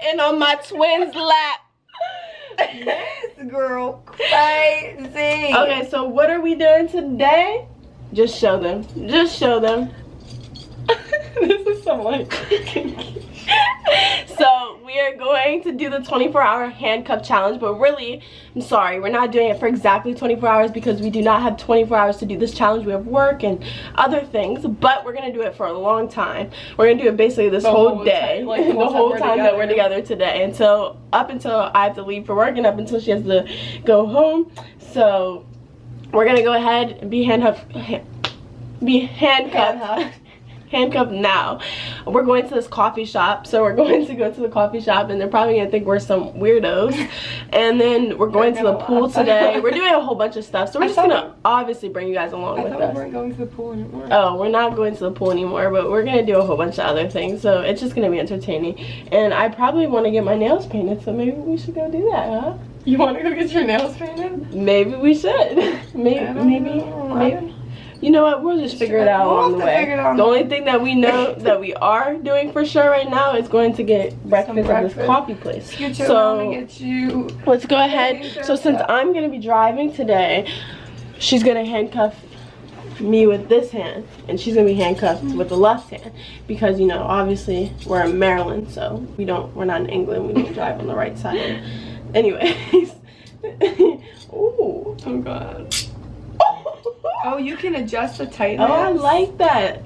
sitting on my twin's lap. This girl crazy. Okay, so what are we doing today? Just show them. Just show them. This is so like. So we are going to do the 24-hour handcuff challenge, but really, I'm sorry, we're not doing it for exactly 24 hours because we do not have 24 hours to do this challenge. We have work and other things, but we're gonna do it for a long time. We're gonna do it basically this whole day, like the whole time that we're together today, up until I have to leave for work and up until she has to go home. So we're gonna go ahead and be handcuffed now. We're going to this coffee shop, so we're going to go to the coffee shop and they're probably gonna think we're some weirdos. And then we're going to the pool today. We're doing a whole bunch of stuff, so we're just gonna obviously bring you guys along with us. We weren't going to the pool anymore. Oh, we're not going to the pool anymore, but we're gonna do a whole bunch of other things, so it's just gonna be entertaining. And I probably want to get my nails painted, so maybe we should go do that, huh? You want to go get your nails painted? Maybe we should. maybe. You know what? We'll just figure it out on the way. The only thing that we know that we are doing for sure right now is going to get breakfast at this coffee place. So let's go ahead. So since I'm gonna be driving today, she's gonna handcuff me with this hand, and she's gonna be handcuffed with the left hand because, you know, obviously we're in Maryland, so we're not in England. We don't drive on the right side. Anyways. Ooh. Oh God. Oh, you can adjust the tightness. Oh, I like that.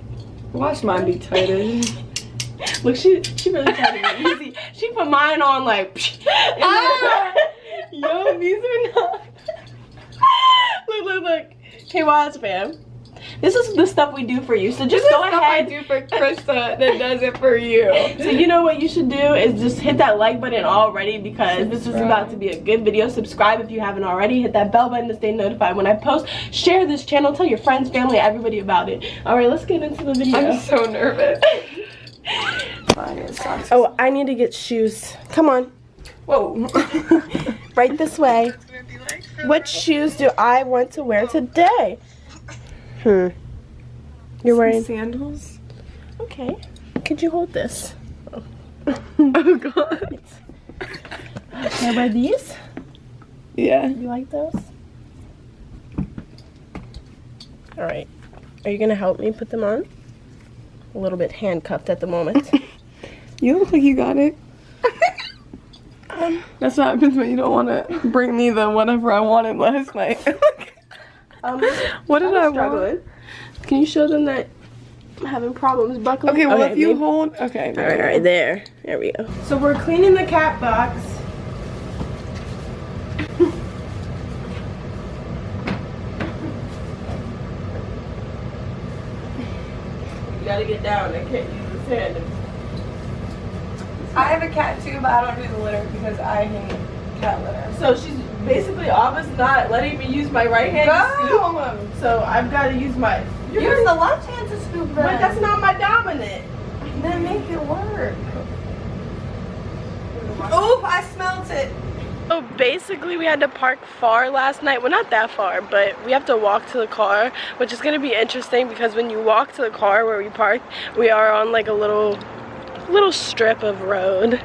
Watch mine be tighter. Look, she really tried to be easy. She put mine on like. Yo, these are not. Look. Okay, watch, fam. This is the stuff we do for you. So just go ahead. I do for Krista that does it for you. So you know what you should do is just hit that like button already because this is about to be a good video. Subscribe if you haven't already. Hit that bell button to stay notified when I post. Share this channel. Tell your friends, family, everybody about it. All right, let's get into the video. I'm so nervous. Oh, I need to get shoes. Come on. Whoa. Right this way. What shoes do I want to wear today? You're wearing sandals? Okay. Could you hold this? Oh, oh God. Can I wear these? Yeah. You like those? Alright. Are you gonna help me put them on? A little bit handcuffed at the moment. You look like you got it. That's what happens when you don't want to bring me the whatever I wanted last night. What did I want? Can you show them that I'm having problems buckling? Okay, well, if you hold... Okay. Alright, there. There we go. So we're cleaning the cat box. You gotta get down. I can't use this hand. I have a cat too, but I don't do the litter because I hate cat litter. So she's basically almost not letting me use my right hand to scoop. So I've got to use my... Use the left hand to scoop them. But that's not my dominant. Then make it work. Oop, I smelt it. So basically we had to park far last night. Well, not that far, but we have to walk to the car, which is going to be interesting because when you walk to the car where we parked, we are on like a little strip of road.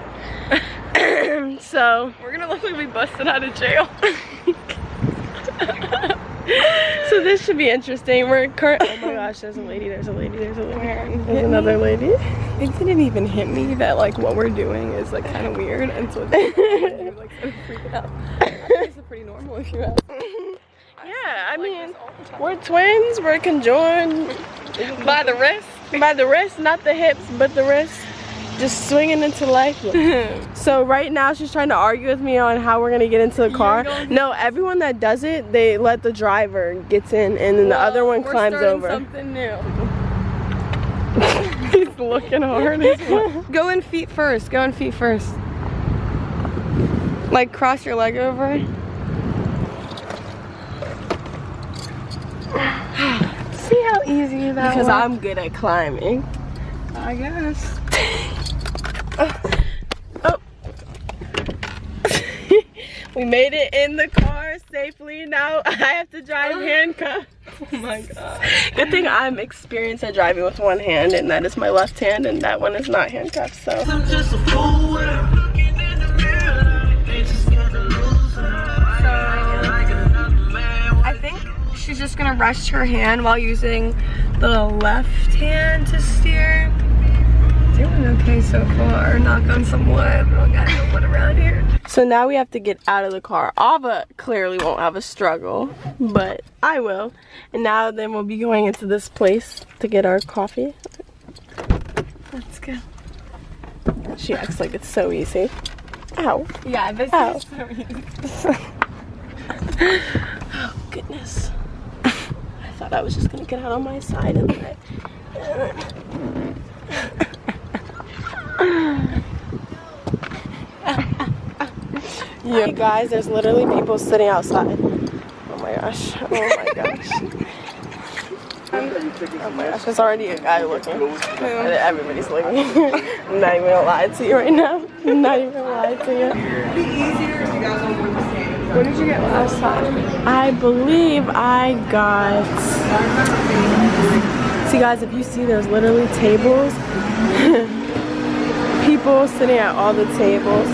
So we're gonna look like we busted out of jail. So this should be interesting. Oh my gosh, there's a lady. There's another lady. It didn't even hit me that like what we're doing is like kind of weird until you're like so freaked out. It's pretty normal if you ask. Yeah, I mean, we're twins. We're conjoined by the wrist. By the wrist, not the hips, but the wrist. Just swinging into life. So right now she's trying to argue with me on how we're gonna get into the car. No, everyone that does it, they let the driver gets in, and then the other one climbs over. Something new. He's looking hard. Go in feet first. Go in feet first. Like cross your leg over. See how easy that was? Because I'm good at climbing. I guess. Oh. We made it in the car safely. Now I have to drive handcuffed. Oh my God. Good thing I'm experienced at driving with one hand, and that is my left hand, and that one is not handcuffed, so. I'm just a fool. she's just gonna rest her hand while using the left hand to steer. Doing okay so far. Knock on some wood. We don't got no wood around here. So now we have to get out of the car. Ava clearly won't have a struggle, but I will. And now then we'll be going into this place to get our coffee. Let's go. She acts like it's so easy. Ow. Yeah, this Ow. is so easy. Oh, goodness. I thought I was just gonna get out on my side and then yeah, guys, there's literally people sitting outside. Oh my gosh. Oh my gosh. Oh my gosh, there's already a guy looking. Everybody's looking. I'm not even gonna lie to you right now. I'm not even gonna lie to you. What did you get last time? I believe I got... See guys, if you see, there's literally tables. People sitting at all the tables.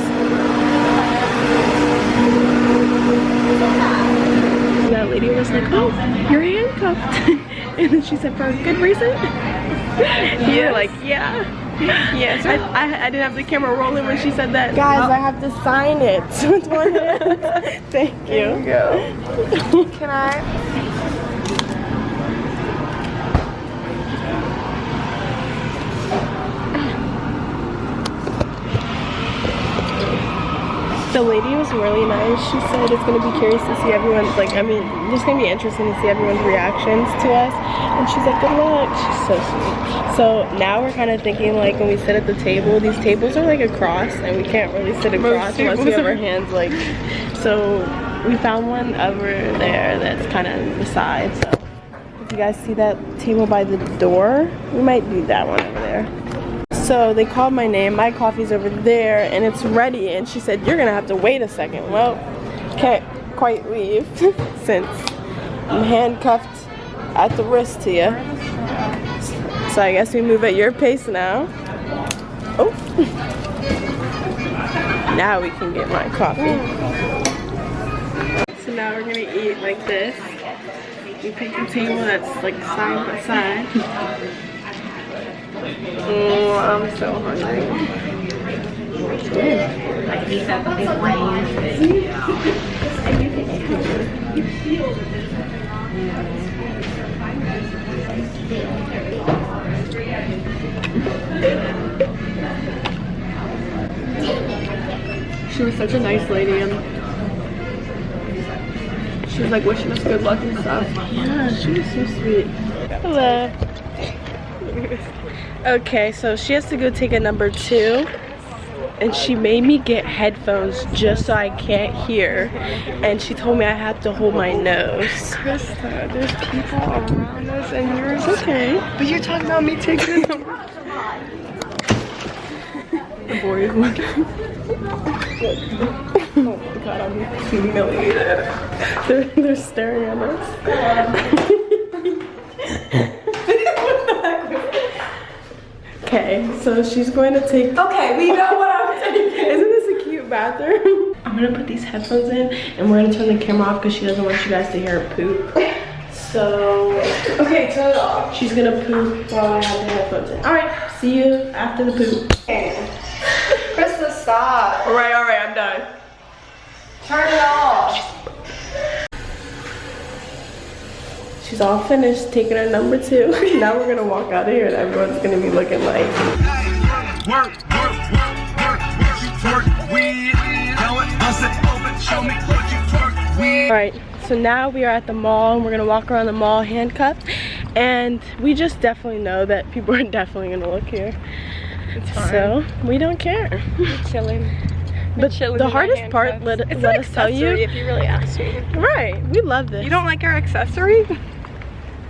That lady was like, oh, you're handcuffed. And then she said, for a good reason? Yeah, like, yeah. Yes. I didn't have the camera rolling when she said that. Guys, I have to sign it with one hand. Thank you. There you go. Can I? The lady was really nice. She said it's going to be curious to see everyone's, like, I mean, it's going to be interesting to see everyone's reactions to us. And she's like, good luck. She's so sweet. So now we're kind of thinking, like, when we sit at the table, these tables are like across, and we can't really sit across unless we have our hands, like, so we found one over there that's kind of the side. So if you guys see that table by the door, we might do that one over there. So they called my name, my coffee's over there and it's ready, and she said you're gonna have to wait a second. Well, can't quite leave since I'm handcuffed at the wrist to you. So I guess we move at your pace now. Oh, now we can get my coffee. So now we're gonna eat like this. We picked a table that's like side by side. Oh, I'm so hungry. She was such a nice lady, and she was like wishing us good luck and stuff. Yeah, she was so sweet. Hello. Okay, so she has to go take a number 2, and she made me get headphones just so I can't hear, and she told me I have to hold my nose. Krista, there's people around us and yours. Okay. But you're talking about me taking a number. The boy is looking. Oh my god, I'm humiliated. They're staring at us. Okay, so she's going to take... Okay, we know what I'm taking. Isn't this a cute bathroom? I'm going to put these headphones in, and we're going to turn the camera off because she doesn't want you guys to hear her poop. So... Okay, turn it off. She's going to poop while I have the headphones in. Alright, see you after the poop. Krista, stop. Alright, I'm done. Turn it off. She's all finished taking her number 2. Now we're gonna walk out of here and everyone's gonna be looking like Alright, so now we are at the mall and we're gonna walk around the mall handcuffed, and we just definitely know that people are definitely gonna look here. It's fine. So we don't care. We're chilling. But the hardest part, let us tell you, if you really ask me. Right, we love this. You don't like our accessory?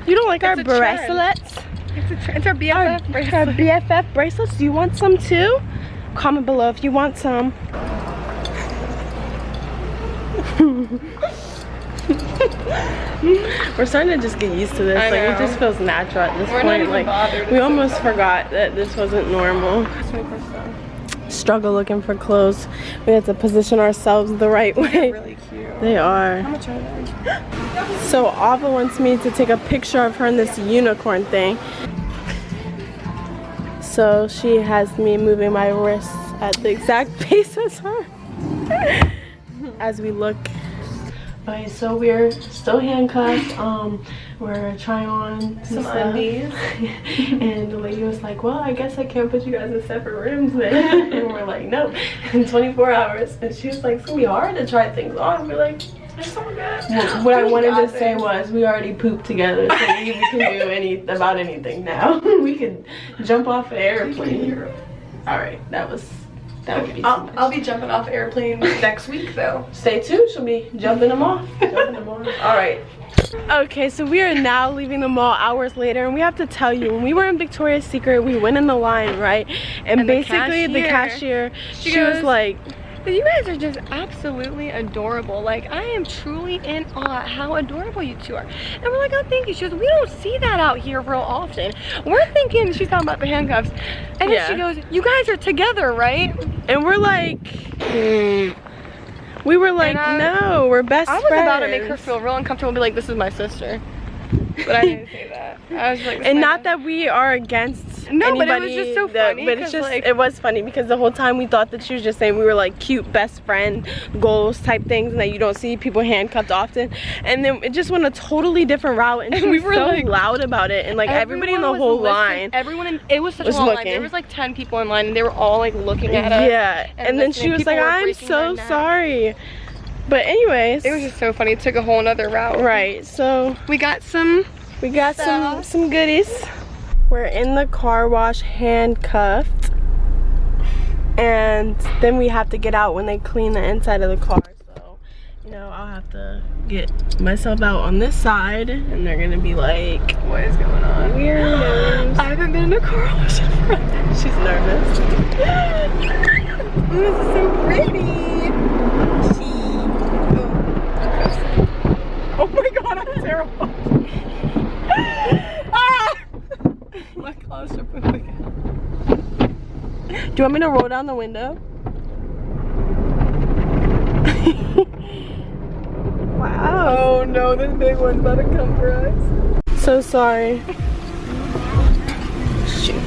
You don't like our It's a bracelets? It's our BFF bracelet. Our BFF bracelets? Do you want some too? Comment below if you want some. We're starting to just get used to this. Like, it just feels natural at this point. Not even like bothered. we almost forgot that this wasn't normal. struggle looking for clothes. We have to position ourselves the right way. They're really cute. They are. How much are they? So Ava wants me to take a picture of her in this unicorn thing. So she has me moving my wrists at the exact pace as her as we look. Okay, so we're still handcuffed. We're trying on some undies, and the lady was like, "Well, I guess I can't put you guys in separate rooms then." And we're like, "Nope, in 24 hours." And she was like, "It's gonna be hard to try things on." We're like, "It's so good." Well, what I wanted to say was, we already pooped together, so we can do about anything now. We could jump off an airplane. All right, that would be too much. I'll be jumping off airplanes next week though. Stay tuned, she'll be jumping them off. All right. Okay, so we are now leaving the mall hours later, and we have to tell you, when we were in Victoria's Secret, we went in the line, right? And basically the cashier, she was like, you guys are just absolutely adorable. Like, I am truly in awe at how adorable you two are. And we're like, oh, thank you. She goes, we don't see that out here real often. We're thinking, she's talking about the handcuffs. And then she goes, you guys are together, right? And we're like, we were like, no, we're best friends. I was about to make her feel real uncomfortable and be like, this is my sister. But I didn't say that. I was like, and not that we are against anybody, but it was just so funny. But it's just, like, it was funny because the whole time we thought that she was just saying we were like cute best friend goals type things, and that you don't see people handcuffed often. And then it just went a totally different route, and we were so like loud about it, and like everybody in the whole line, it was such a long line. There was like 10 people in line, and they were all like looking at us. Yeah, and then she was like, I'm so sorry. But anyways, it was just so funny. It took a whole nother route. Right. So we got some goodies. We're in the car wash handcuffed, and then we have to get out when they clean the inside of the car. So, you know, I'll have to get myself out on this side, and they're gonna be like, what is going on? Weirdos. I haven't been in a car wash in forever. She's nervous. This is so pretty. Oh my god, I'm terrible. Ah! My claustrophobia. Do you want me to roll down the window? Wow. Oh no, this big one's about to come for us. So sorry. Shoot.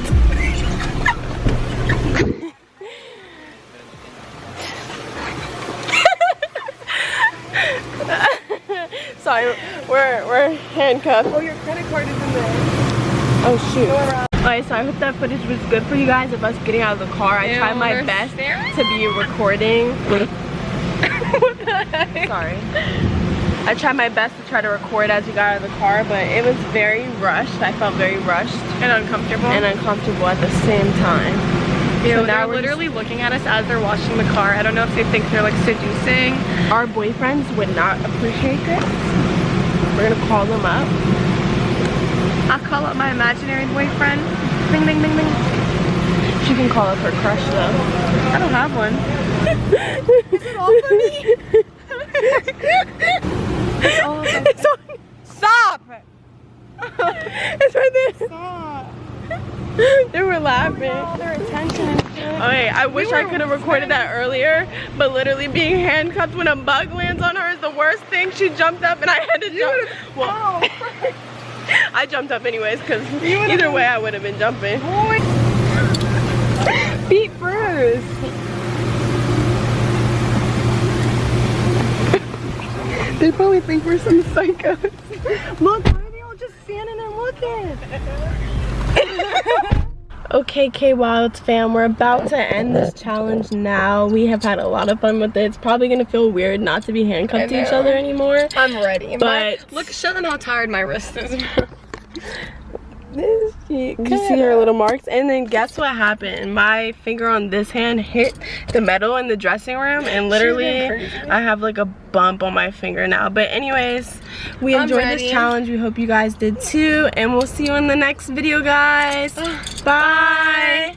Sorry, we're handcuffed. Oh, your credit card is in there. Oh shoot. Alright, so I hope that footage was good for you guys of us getting out of the car. I tried my best to be recording. What the heck? Sorry. I tried my best to try to record as we got out of the car, but it was very rushed. I felt very rushed. And uncomfortable. And uncomfortable at the same time. So now they're literally looking at us as they're washing the car. I don't know if they think they're like seducing. Our boyfriends would not appreciate this. We're gonna call them up. I'll call up my imaginary boyfriend. Bing, bing, bing, bing. She can call up her crush though. I don't have one. Is it all for me? It's all for me. Stop! It's right there. Stop. They were laughing. All their attention. Okay, I wish I could have recorded that earlier, but literally being handcuffed when a bug lands on her is the worst thing. She jumped up and I had to jump. Well, I jumped up anyways because either way I would have been jumping. Feet first. They probably think we're some psychos. Look, why are they all just standing and looking? Okay, K-Wilds fam, we're about to end this challenge now. We have had a lot of fun with it. It's probably gonna feel weird not to be handcuffed to each other anymore. I'm ready. But look, show them how tired my wrist is. Did you see her little marks? And then guess what happened? My finger on this hand hit the metal in the dressing room, and literally I have like a bump on my finger now. But anyways, we enjoyed this challenge. We hope you guys did too, and we'll see you in the next video, guys. Bye.